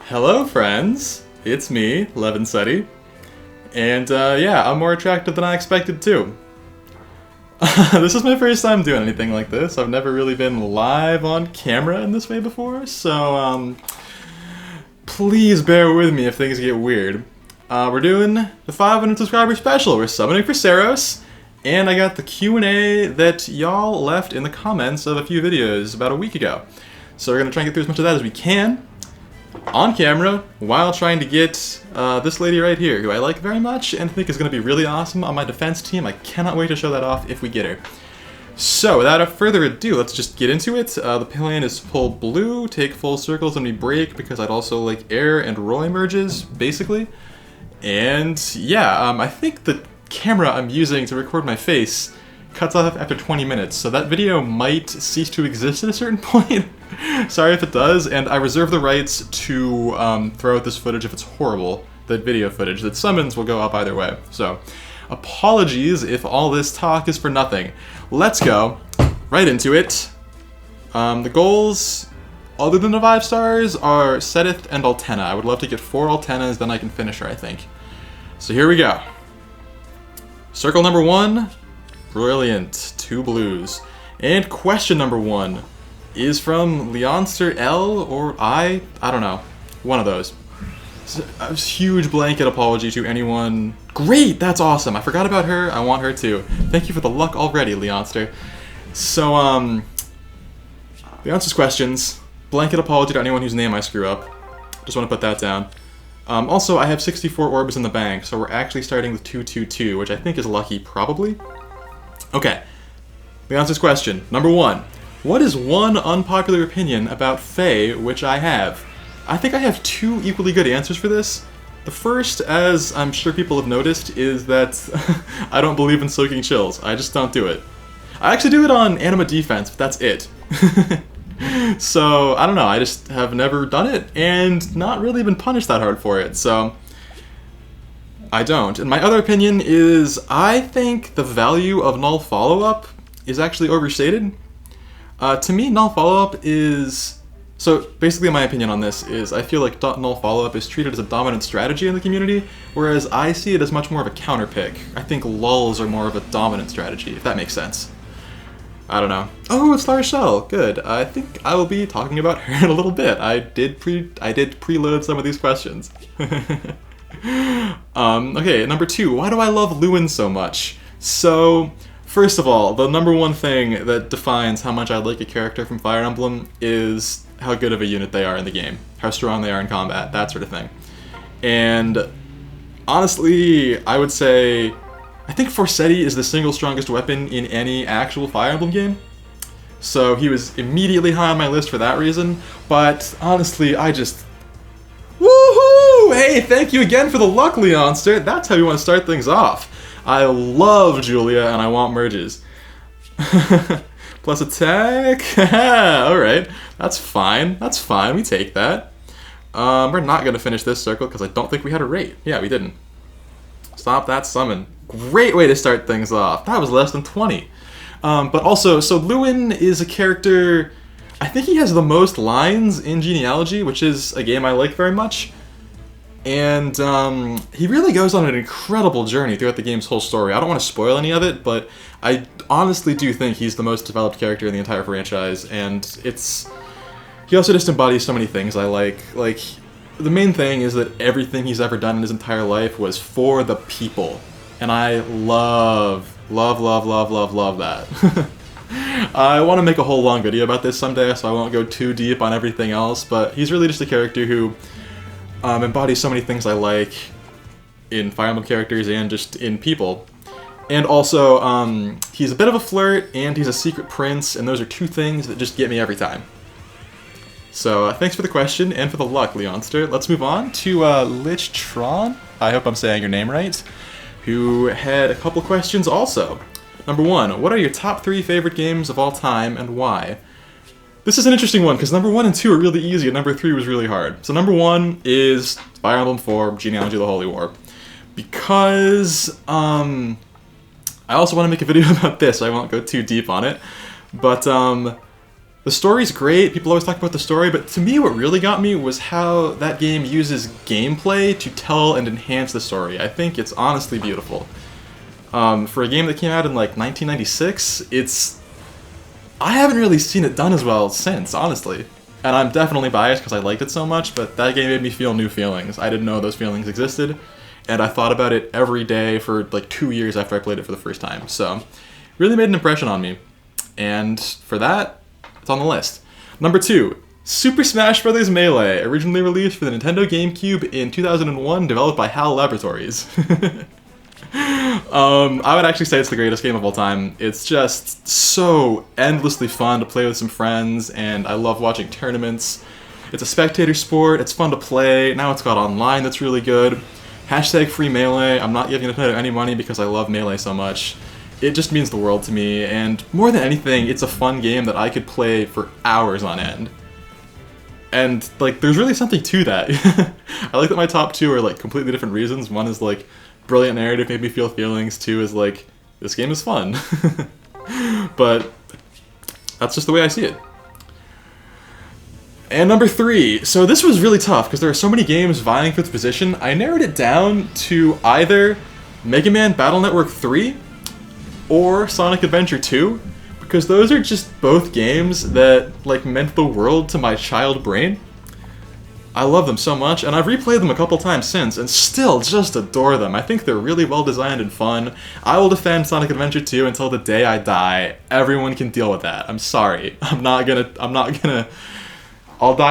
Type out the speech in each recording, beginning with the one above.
Hello friends, it's me, Levin Luck, and yeah, I'm more attractive than I expected too. This is my first time doing anything like this. I've never really been live on camera in this way before, so please bear with me if things get weird. We're doing the 500 subscriber special. We're summoning for SEIROS, and I got the Q&A that y'all left in the comments of a few videos about a week ago. So we're gonna try and get through as much of that as we can on camera while trying to get this lady right here, who I like very much and think is going to be really awesome on my defense team. I cannot wait to show that off if we get her. So without further ado, let's just get into it. The plan is pull blue, take full circles when we break, because I'd also like air and Roy merges, basically. And yeah, I think the camera I'm using to record my face cuts off after 20 minutes, so that video might cease to exist at a certain point. Sorry if it does, and I reserve the rights to throw out this footage if it's horrible. The video footage. The summons will go up either way. So, apologies if all this talk is for nothing. Let's go right into it. The goals, other than the 5 stars, are Setith and Altena. I would love to get 4 Altenas, then I can finish her, I think. So here we go. Circle number 1. Brilliant. 2 blues. And question number 1 is from Leonster L or I don't know. One of those. So, a huge blanket apology to anyone. Great! That's awesome. I forgot about her. I want her too. Thank you for the luck already, Leonster. So, Leonster's questions. Blanket apology to anyone whose name I screw up. Just want to put that down. Also, I have 64 orbs in the bank, so we're actually starting with 222, which I think is lucky, probably. Okay, Leonster's question. Number 1. What is one unpopular opinion about Faye which I have? I think I have 2 equally good answers for this. The first, as I'm sure people have noticed, is that I don't believe in soaking chills. I just don't do it. I actually do it on anima defense, but that's it. So, I don't know, I just have never done it, and not really been punished that hard for it, so I don't. And my other opinion is, I think the value of null follow-up is actually overstated. To me, null follow-up is... So, basically my opinion on this is, I feel like null follow-up is treated as a dominant strategy in the community, whereas I see it as much more of a counter-pick. I think lulls are more of a dominant strategy, if that makes sense. I don't know. Oh, it's Larshell. Good. I think I will be talking about her in a little bit. I did preload some of these questions. Okay, number 2. Why do I love Lewin so much? So, first of all, the number 1 thing that defines how much I like a character from Fire Emblem is how good of a unit they are in the game. How strong they are in combat, that sort of thing. And honestly, I would say, I think Forsetti is the single strongest weapon in any actual Fire Emblem game. So he was immediately high on my list for that reason, but honestly, I just... Woohoo! Hey, thank you again for the luck, Leonster. That's how you want to start things off. I love Julia, and I want merges. Plus attack? Alright, that's fine. That's fine, we take that. We're not going to finish this circle, because I don't think we had a rate. Yeah, we didn't. Stop that summon. Great way to start things off. That was less than 20. But also, so Lewin is a character... I think he has the most lines in Genealogy, which is a game I like very much. And he really goes on an incredible journey throughout the game's whole story. I don't want to spoil any of it, but I honestly do think he's the most developed character in the entire franchise, and it's... He also just embodies so many things I like. Like, the main thing is that everything he's ever done in his entire life was for the people. And I love that. I want to make a whole long video about this someday, so I won't go too deep on everything else, but he's really just a character who embodies so many things I like in Fire Emblem characters and just in people. And also, he's a bit of a flirt, and he's a secret prince, and those are 2 things that just get me every time. So, thanks for the question, and for the luck, Leonster. Let's move on to Lich Tron, I hope I'm saying your name right, who had a couple questions also. Number 1, what are your top 3 favorite games of all time, and why? This is an interesting one, because number 1 and 2 are really easy, and number 3 was really hard. So number 1 is Fire Emblem 4, Genealogy of the Holy War. Because, I also want to make a video about this, so I won't go too deep on it. But, The story's great, people always talk about the story, but to me what really got me was how that game uses gameplay to tell and enhance the story. I think it's honestly beautiful. For a game that came out in like 1996, I haven't really seen it done as well since, honestly. And I'm definitely biased because I liked it so much, but that game made me feel new feelings. I didn't know those feelings existed, and I thought about it every day for like 2 years after I played it for the first time. So, really made an impression on me. And for that, it's on the list. Number 2, Super Smash Bros. Melee, originally released for the Nintendo GameCube in 2001, developed by HAL Laboratories. I would actually say it's the greatest game of all time. It's just so endlessly fun to play with some friends, and I love watching tournaments. It's a spectator sport, it's fun to play, now it's got online that's really good. Hashtag free Melee, I'm not giving Nintendo any money because I love Melee so much. It just means the world to me, and more than anything, it's a fun game that I could play for hours on end. And, like, there's really something to that. I like that my top 2 are, like, completely different reasons. One is, like, brilliant narrative, made me feel feelings. 2 is, like, this game is fun. But that's just the way I see it. And number 3, so this was really tough, because there are so many games vying for this position. I narrowed it down to either Mega Man Battle Network 3, or Sonic Adventure 2, because those are just both games that, like, meant the world to my child brain. I love them so much, and I've replayed them a couple times since, and still just adore them. I think they're really well designed and fun. I will defend Sonic Adventure 2 until the day I die. Everyone can deal with that. I'm sorry. I'll die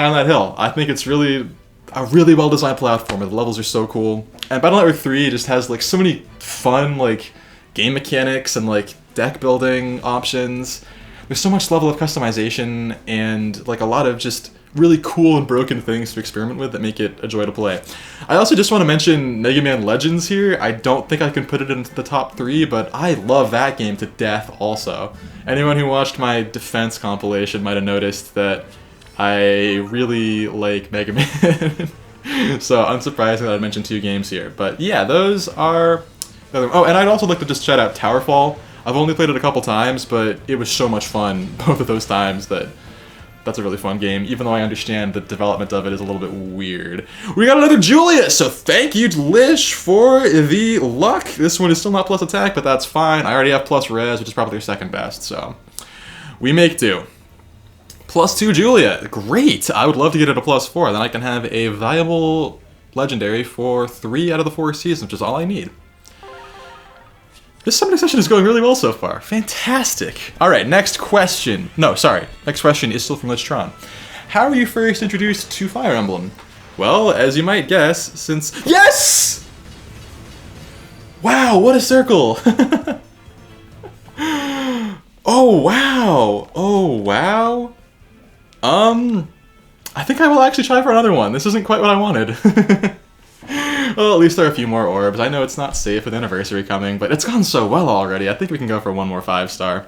on that hill. I think it's really a really well designed platformer. The levels are so cool. And Battle Network 3 just has, like, so many fun, like, game mechanics and, like, deck building options. There's so much level of customization and, like, a lot of just really cool and broken things to experiment with that make it a joy to play. I also just want to mention Mega Man Legends here. I don't think I can put it into the top 3, but I love that game to death also. Anyone who watched my Defense compilation might have noticed that I really like Mega Man. So unsurprising that I mentioned 2 games here. But yeah, those are... Oh, and I'd also like to just shout out Towerfall. I've only played it a couple times, but it was so much fun both of those times that that's a really fun game, even though I understand the development of it is a little bit weird. We got another Julia, so thank you to Lish for the luck. This one is still not plus attack, but that's fine. I already have plus res, which is probably their second best, so we make do. Plus 2 Julia, great! I would love to get it a plus 4, then I can have a viable legendary for 3 out of the 4 seasons, which is all I need. This summoning session is going really well so far. Fantastic. Alright, next question. No, sorry. Next question is still from Lichtron. How were you first introduced to Fire Emblem? Well, as you might guess, since... Yes! Wow, what a circle! Oh, wow! Oh, wow! I think I will actually try for another one. This isn't quite what I wanted. Well, at least there are a few more orbs. I know it's not safe with Anniversary coming, but it's gone so well already. I think we can go for one more 5-star.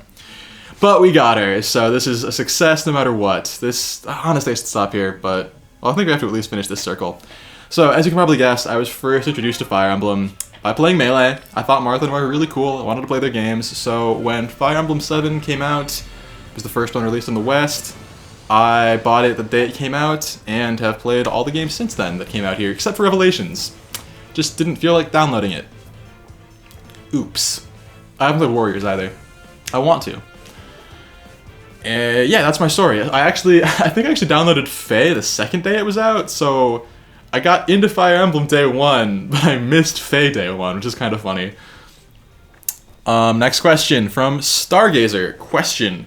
But we got her, so this is a success no matter what. This, honestly, I should stop here, but well, I think we have to at least finish this circle. So, as you can probably guess, I was first introduced to Fire Emblem by playing Melee. I thought Martha and I were really cool. I wanted to play their games, so when Fire Emblem 7 came out, it was the first one released in the West, I bought it the day it came out, and have played all the games since then that came out here, except for Revelations. Just didn't feel like downloading it. Oops. I haven't played Warriors either. I want to. Yeah, that's my story. I think I actually downloaded FEH the second day it was out, so I got into Fire Emblem day 1, but I missed FEH day 1, which is kind of funny. Next question from Stargazer. Question.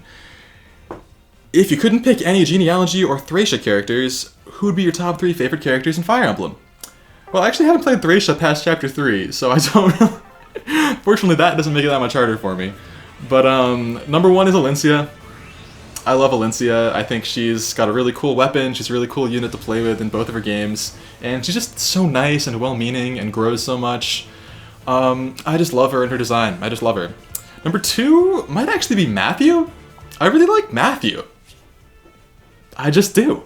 If you couldn't pick any Genealogy or Thracia characters, who would be your top 3 favorite characters in Fire Emblem? Well, I actually haven't played Thracia past Chapter 3, so I don't really... Fortunately, that doesn't make it that much harder for me. But, number 1 is Alencia. I love Alencia. I think she's got a really cool weapon, she's a really cool unit to play with in both of her games, and she's just so nice and well-meaning and grows so much. I just love her and her design. I just love her. Number 2 might actually be Matthew. I really like Matthew. I just do.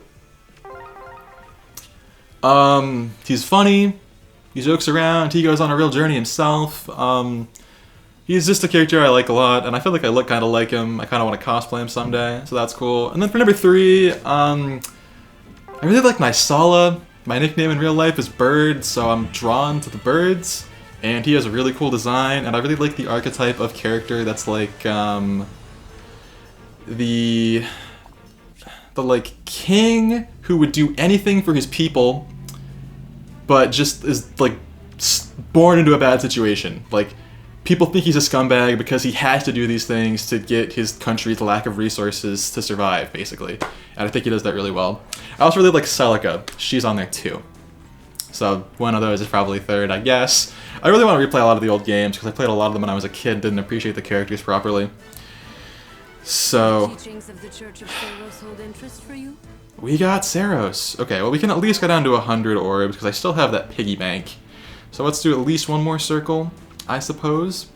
He's funny, he jokes around, he goes on a real journey himself. He's just a character I like a lot, and I feel like I look kind of like him. I kind of want to cosplay him someday, so that's cool. And then for number 3, I really like Nysala. My nickname in real life is Bird, so I'm drawn to the birds. And he has a really cool design, and I really like the archetype of character that's like, the like king who would do anything for his people, but just is like born into a bad situation. Like, people think he's a scumbag because he has to do these things to get his country's lack of resources to survive, basically. And I think he does that really well. I also really like Celica. She's on there too. So one of those is probably 3rd, I guess. I really want to replay a lot of the old games because I played a lot of them when I was a kid, didn't appreciate the characters properly. So, the teachings of the Church of SEIROS hold interest for you? We got SEIROS. Okay, well we can at least go down to 100 orbs because I still have that piggy bank. So let's do at least one more circle, I suppose.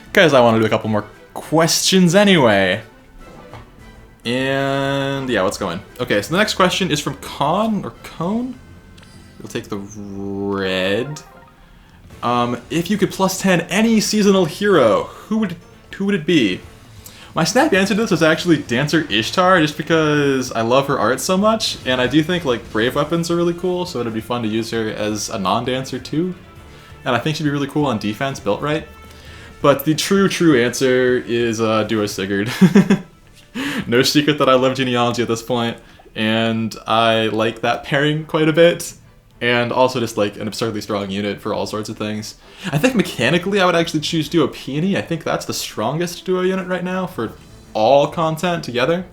Because I want to do a couple more questions anyway. And yeah, let's go in. Okay, so the next question is from Con or Cone. We'll take the red. If you could plus 10 any seasonal hero, who would it be? My snap answer to this is actually Dancer Ishtar, just because I love her art so much, and I do think like brave weapons are really cool, so it'd be fun to use her as a non-dancer too. And I think she'd be really cool on defense, built right. But the true answer is Duo Sigurd. No secret that I love genealogy at this point, and I like that pairing quite a bit. And also just like an absurdly strong unit for all sorts of things. I think mechanically I would actually choose Duo Peony. I think that's the strongest duo unit right now for all content together.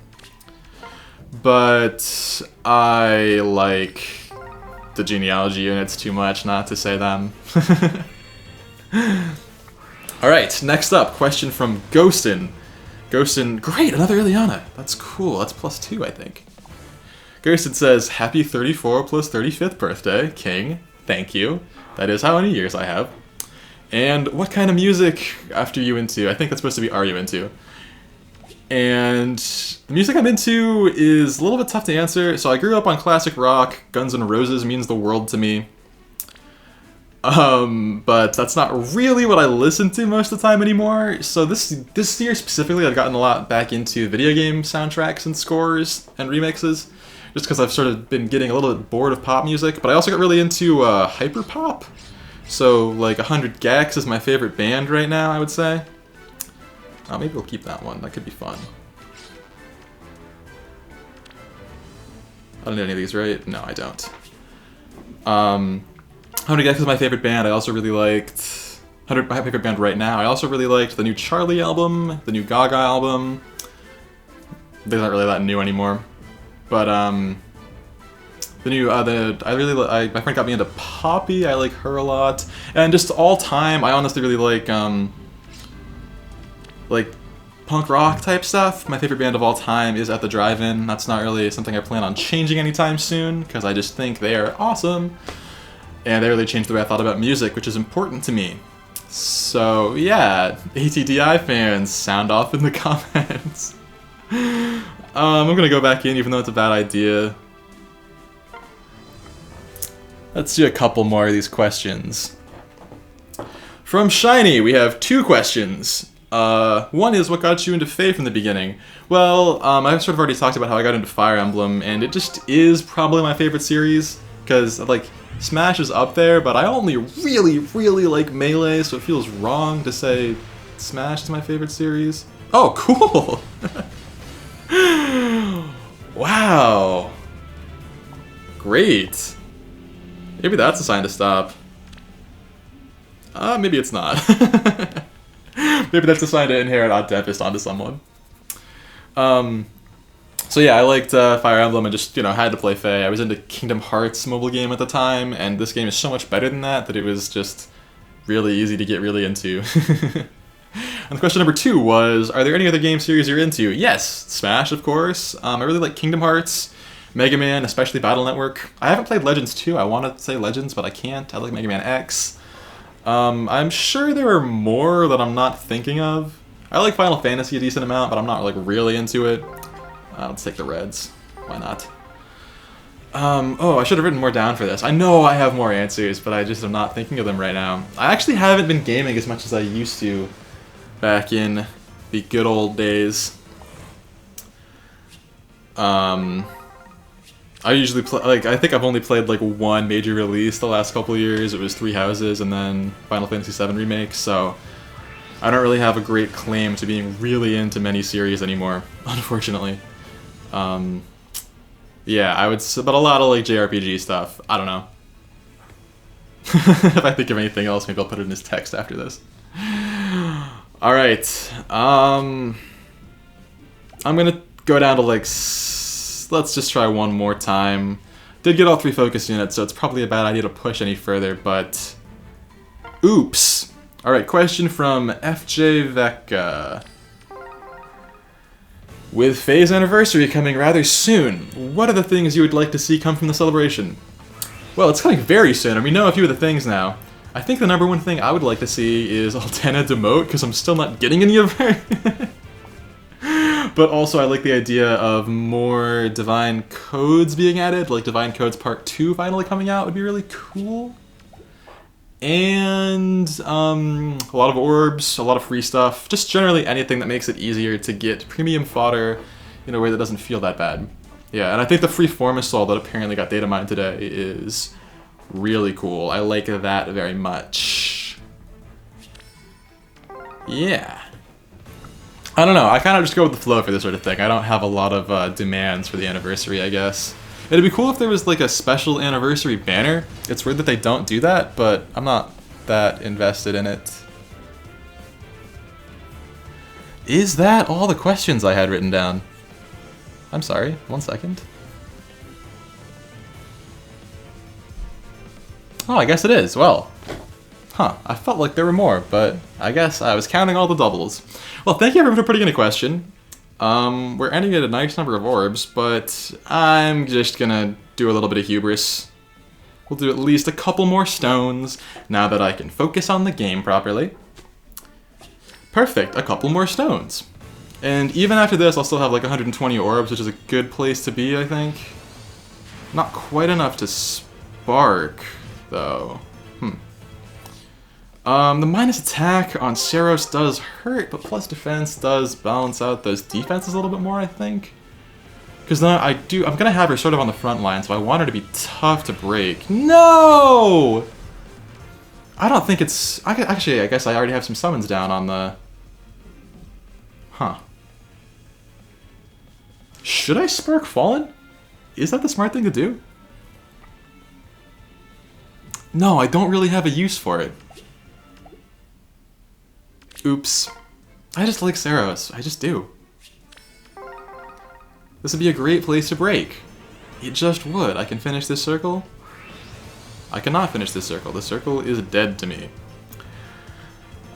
But I like the genealogy units too much not to say them. Alright, next up, question from Ghostin. Ghostin, great, another Ileana. That's cool, that's +2 I think. Gerson says, happy 34 plus 35th birthday, King. Thank you. That is how many years I have. And what kind of music after you into? I think that's supposed to be are you into? And the music I'm into is a little bit tough to answer. So I grew up on classic rock. Guns N' Roses means the world to me. But that's not really what I listen to most of the time anymore. So this year specifically, I've gotten a lot back into video game soundtracks and scores and remixes. Just because I've sort of been getting a little bit bored of pop music, but I also got really into hyperpop. So like 100 Gex is my favorite band right now, I would say. Oh, maybe we'll keep that one. That could be fun. I don't know any of these, right? No, I don't. 100 Gex is my favorite band. I also really liked my favorite band right now. I also really liked the new Charlie album, the new Gaga album. They're not really that new anymore. But the new my friend got me into Poppy. I like her a lot, and just all time, I honestly really like punk rock type stuff. My favorite band of all time is At the Drive-In. That's not really something I plan on changing anytime soon because I just think they are awesome, and they really changed the way I thought about music, which is important to me. So yeah, ATDI fans, sound off in the comments. I'm gonna go back in even though it's a bad idea. Let's do a couple more of these questions. From Shiny, we have 2 questions. One is, what got you into FEH from the beginning? Well, I've sort of already talked about how I got into Fire Emblem, and it just is probably my favorite series, because, like, Smash is up there, but I only really like Melee, so it feels wrong to say Smash is my favorite series. Oh, cool! Wow. Great. Maybe that's a sign to stop. Maybe it's not. Maybe that's a sign to inherit Odd Tempest onto someone. So yeah, I liked Fire Emblem and just, had to play FEH. I was into Kingdom Hearts mobile game at the time, and this game is so much better than that it was just really easy to get really into. And question number 2 was, are there any other game series you're into? Yes, Smash, of course. I really like Kingdom Hearts, Mega Man, especially Battle Network. I haven't played Legends 2. I want to say Legends, but I can't. I like Mega Man X. I'm sure there are more that I'm not thinking of. I like Final Fantasy a decent amount, but I'm not really into it. Let's take the reds. Why not? Oh, I should have written more down for this. I know I have more answers, but I just am not thinking of them right now. I actually haven't been gaming as much as I used to back in the good old days. I usually play, like, I think I've only played like one major release the last couple of years. It was Three Houses and then Final Fantasy VII Remake, so I don't really have a great claim to being really into many series anymore, unfortunately. Yeah, I would, but a lot of like JRPG stuff. I don't know. If I think of anything else, maybe I'll put it in his text after this. All right. I'm gonna go down to like. Let's just try one more time. Did get all 3 focus units, so it's probably a bad idea to push any further, but... Oops! Alright, question from FJ Vecca. With FEH's anniversary coming rather soon, what are the things you would like to see come from the celebration? Well, it's coming very soon, and we know a few of the things now. I think the #1 thing I would like to see is Altena demote, because I'm still not getting any of her. But also I like the idea of more Divine Codes being added, like Divine Codes Part 2 finally coming out would be really cool. And a lot of orbs, a lot of free stuff, just generally anything that makes it easier to get premium fodder in a way that doesn't feel that bad. Yeah, and I think the free Formisol that apparently got data mined today is really cool. I like that very much. Yeah. I don't know, I kind of just go with the flow for this sort of thing. I don't have a lot of demands for the anniversary, I guess. It'd be cool if there was like a special anniversary banner. It's weird that they don't do that, but I'm not that invested in it. Is that all the questions I had written down? I'm sorry, 1 second. Oh, I guess it is. Well, huh, I felt like there were more, but I guess I was counting all the doubles. Well, thank you everyone for putting in a question. We're ending at a nice number of orbs, but I'm just gonna do a little bit of hubris. We'll do at least a couple more stones now that I can focus on the game properly. Perfect, a couple more stones. And even after this, I'll still have like 120 orbs, which is a good place to be, I think. Not quite enough to spark, though. The minus attack on SEIROS does hurt, but plus defense does balance out those defenses a little bit more, I think. Because then I'm gonna have her sort of on the front line, so I want her to be tough to break. No! I don't think it's... Actually, I guess I already have some summons down on the... Huh. Should I Spark Fallen? Is that the smart thing to do? No, I don't really have a use for it. Oops. I just like SEIROS. I just do. This would be a great place to break. It just would. I can finish this circle. I cannot finish this circle. The circle is dead to me.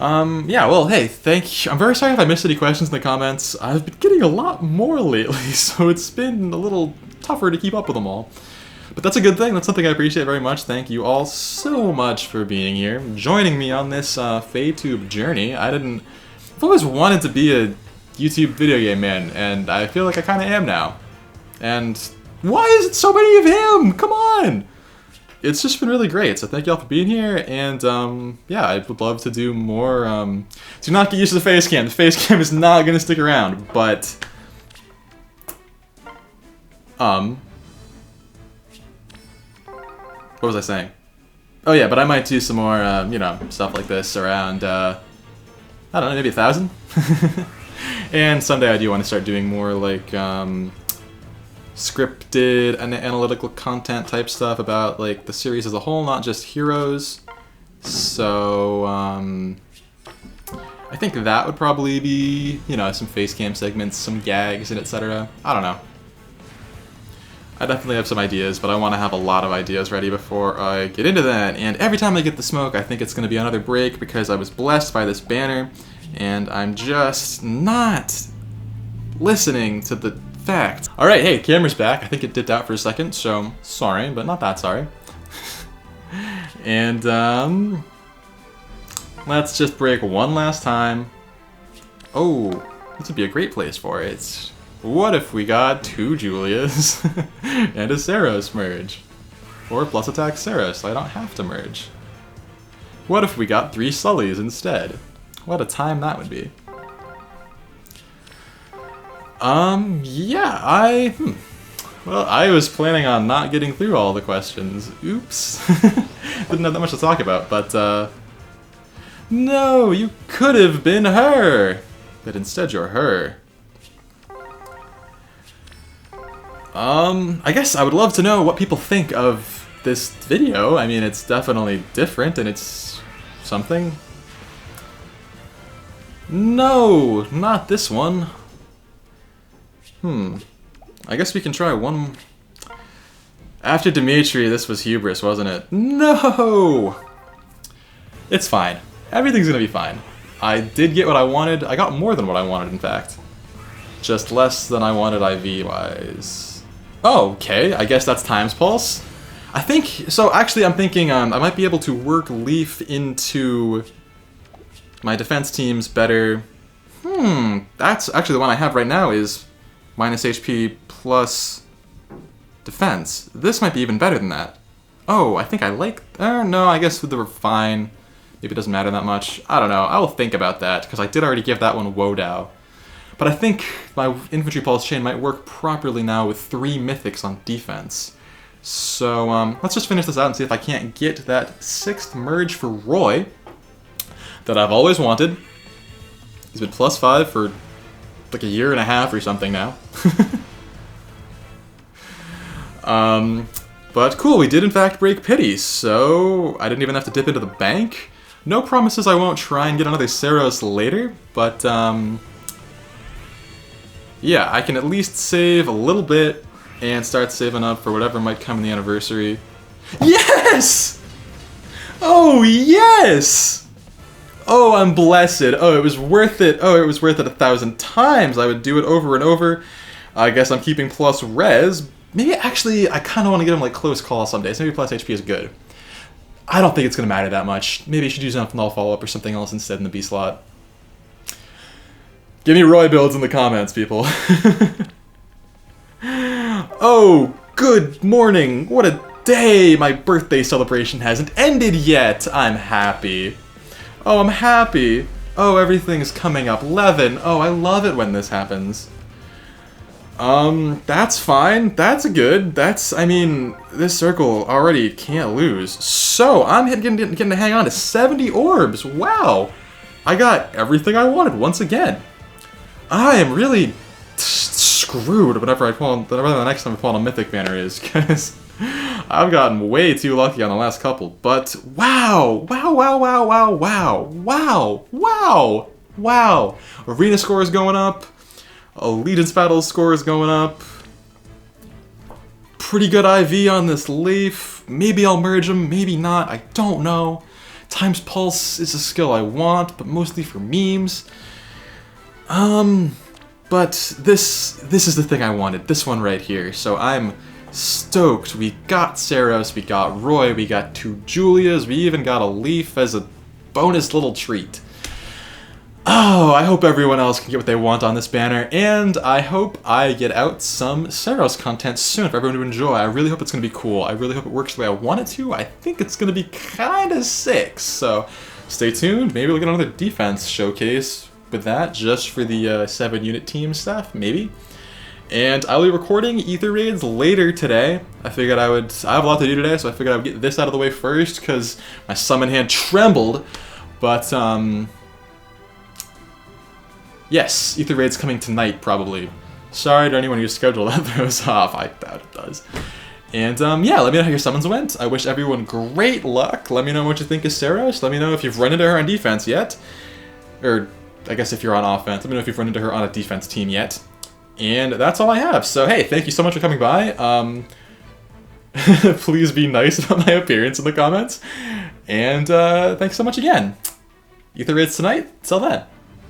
Yeah, well, hey, thank you. I'm very sorry if I missed any questions in the comments. I've been getting a lot more lately, so it's been a little tougher to keep up with them all. But that's a good thing. That's something I appreciate very much. Thank you all so much for being here, joining me on this FEHTube journey. I've always wanted to be a YouTube video game man, and I feel like I kind of am now. And why is it so many of him? Come on! It's just been really great, so thank you all for being here, and yeah, I would love to do more. Do not get used to the face cam. The face cam is not going to stick around, but... What was I saying? Oh yeah, but I might do some more, you know, stuff like this around, I don't know, maybe 1,000? And someday I do want to start doing more, like, scripted and analytical content type stuff about, like, the series as a whole, not just heroes. So, I think that would probably be, you know, some face cam segments, some gags, and etc. I don't know. I definitely have some ideas, but I want to have a lot of ideas ready before I get into that. And every time I get the smoke, I think it's going to be another break because I was blessed by this banner, and I'm just not listening to the facts. Alright, hey, camera's back. I think it dipped out for a second, so sorry, but not that sorry. And, let's just break one last time. Oh, this would be a great place for it. What if we got 2 Julias and a SEIROS merge? Or plus attack SEIROS, so I don't have to merge. What if we got 3 Sullys instead? What a time that would be. Yeah, well, I was planning on not getting through all the questions. Oops. Didn't have that much to talk about, but, no, you could have been her! But instead you're her. I guess I would love to know what people think of this video. I mean, it's definitely different, and it's something. No, not this one. I guess we can try one. After Dimitri, this was hubris, wasn't it? No! It's fine. Everything's gonna be fine. I did get what I wanted. I got more than what I wanted, in fact. Just less than I wanted IV-wise. Oh, okay. I guess that's Times Pulse. I think... So, actually, I'm thinking I might be able to work Leaf into my defense teams better. That's actually the one I have right now is minus HP plus defense. This might be even better than that. Oh, I think I like... no, I guess they were fine. Maybe it doesn't matter that much. I don't know. I will think about that, because I did already give that one Wodow. But I think my infantry pulse chain might work properly now with 3 mythics on defense. So, let's just finish this out and see if I can't get that 6th merge for Roy that I've always wanted. He's been +5 for like a year and a half or something now. But cool, we did in fact break pity, so I didn't even have to dip into the bank. No promises I won't try and get another SEIROS later, but yeah, I can at least save a little bit and start saving up for whatever might come in the anniversary. Yes! Oh, yes! Oh, I'm blessed. Oh, it was worth it. Oh, it was worth it 1,000 times. I would do it over and over. I guess I'm keeping plus res. Maybe, actually, I kind of want to get him, like, close call some days. Maybe plus HP is good. I don't think it's going to matter that much. Maybe I should use enough null follow-up or something else instead in the B slot. Give me Roy builds in the comments, people. Oh, good morning. What a day. My birthday celebration hasn't ended yet. I'm happy. Oh, I'm happy. Oh, everything's coming up. Levin. Oh, I love it when this happens. That's fine. That's good. I mean, this circle already can't lose. So, I'm getting to hang on to 70 orbs. Wow. I got everything I wanted once again. I am really screwed whenever the next time I pull on a Mythic banner is, because I've gotten way too lucky on the last couple. But, wow. Wow. Arena score is going up. Allegiance Battles score is going up. Pretty good IV on this Leaf. Maybe I'll merge them, maybe not, I don't know. Times Pulse is a skill I want, but mostly for memes. But this is the thing I wanted, this one right here. So I'm stoked. We got SEIROS, we got Roy, we got 2 Julias, we even got a Leaf as a bonus little treat. Oh, I hope everyone else can get what they want on this banner, and I hope I get out some SEIROS content soon for everyone to enjoy. I really hope it's going to be cool. I really hope it works the way I want it to. I think it's going to be kind of sick, so stay tuned. Maybe we'll get another defense showcase with that, just for the 7-unit team stuff, maybe. And I'll be recording Ether Raids later today. I figured I have a lot to do today, so I figured I would get this out of the way first, because my summon hand trembled, but, yes, Ether Raid's coming tonight, probably. Sorry to anyone whose schedule that throws off. I doubt it does. And, yeah, let me know how your summons went. I wish everyone great luck. Let me know what you think of SEIROS. Let me know if you've run into her on defense yet. Or, I guess if you're on offense. Let me know if you've run into her on a defense team yet. And that's all I have. So, hey, thank you so much for coming by. Please be nice about my appearance in the comments. And, thanks so much again. Ether Raids tonight. Till then.